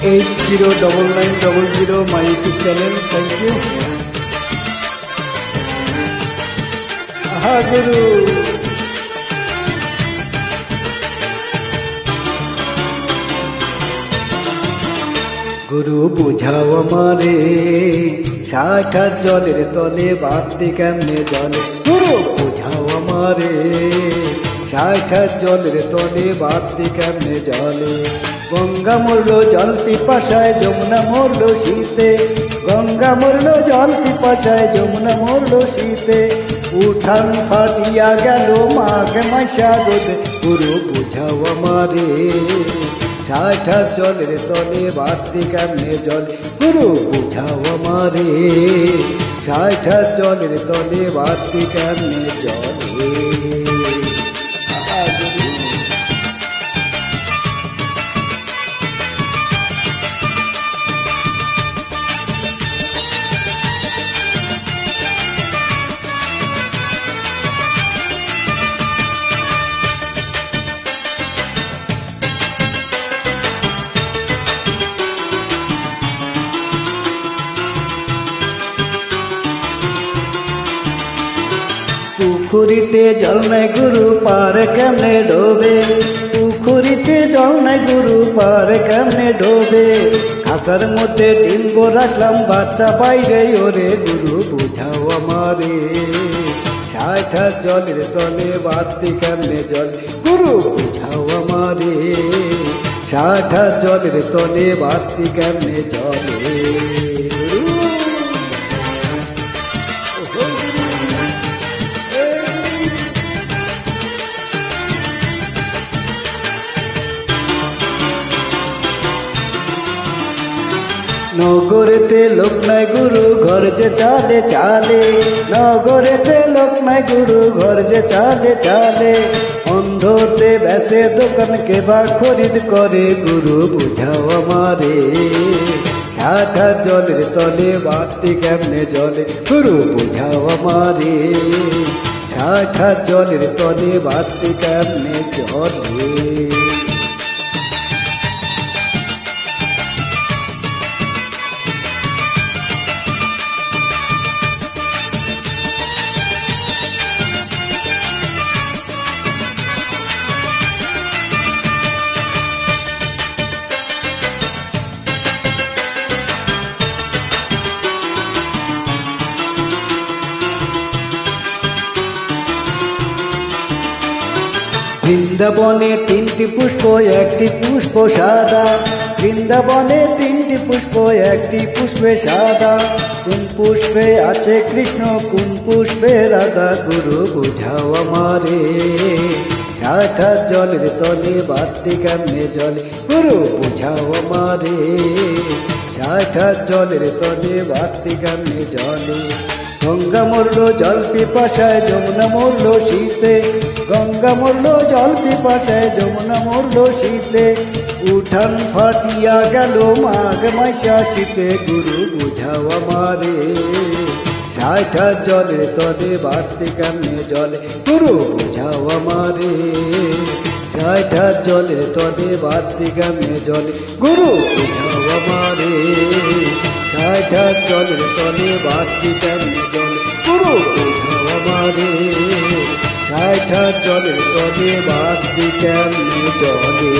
809900 my YouTube channel. Thank you. Aha Guru. গুরু বুঝাও আমারে 60 জলের তলে বাঁধতে কেমনে জলে। গুরু বুঝাও আমারে 60 জলের তলে বাঁধতে কেমনে জলে। গঙ্গা মরল জল পিপাসায়, যমুনা মরল শীতে। গঙ্গা মরল জল পিপাসায়, যমুনা মরল শীতে। উঠান ফাটিয়া গেল মাঘ মাসা রোদে। গুরু বুঝাও আমারে 60 জলের তলে বাঁধতে কেমনে জল। গুরু বুঝাও আমারে 60 জলের তলে বাঁধতে কেমনে জলে। পুকুরিতে জল নাই গুরু পার কেমনে ডোবে। পুকুরিতে জল নাই গুরু পার কেমনে ডোবে। খাসার মধ্যে ডিম্ব রাখলাম বাচ্চা বাইরে ওরে। গুরু বুঝাও আমারে 60 জলের তলে বাঁধতে কেমনে জল। গুরু বুঝাও আমারে 60 জলের তলে বাঁধতে কেমনে জলে। নগরেতে লোক নাই গুরু ঘর যে চালে চালে। নগরেতে লোক নাই গুরু ঘর যে চালে চালে। অন্ধতে বেসে দোকান কে বা খরিদ করে। গুরু বুঝাও আমারে 60 জলের তলে বাঁধতে কেমনে জলে। গুরু বুঝাও আমারে 60 জলের তলে বাঁধতে কেমনে জলে। বৃন্দাবনে 3টি পুষ্প, 1টি পুষ্প সাদা। বৃন্দাবনে 3টি পুষ্প, 1টি পুষ্পে সাদা। কোন পুষ্পে আছে কৃষ্ণ, কোন পুষ্পে রাধা। গুরু বুঝাও আমারে 60 জলের তলে বাঁধতে কেমনে জলে। গুরু বুঝাও আমারে 60 জলের তলে বাঁধতে কেমনে জলে। গঙ্গা মরল জল পিপাসায়, যমুনা মরল শীতে। গঙ্গা মরল জল পিপাসায়, যমুনা মরল শীতে। উঠান ফাটিয়া গেল মাঘ মাসা শীতে। গুরু বুঝাও আমারে 60 জলের তলে বাঁধতে কেমনে জলে। গুরু বুঝাও আমারে 60 জলের তলে বাঁধতে কেমনে জলে। গুরু বুঝাও আমারে 60 জলের তলে বাঁধতে কেমনে জলে। গুরু বুঝাও আমারে 60 জলের তলে বাঁধতে কেমনে জলে।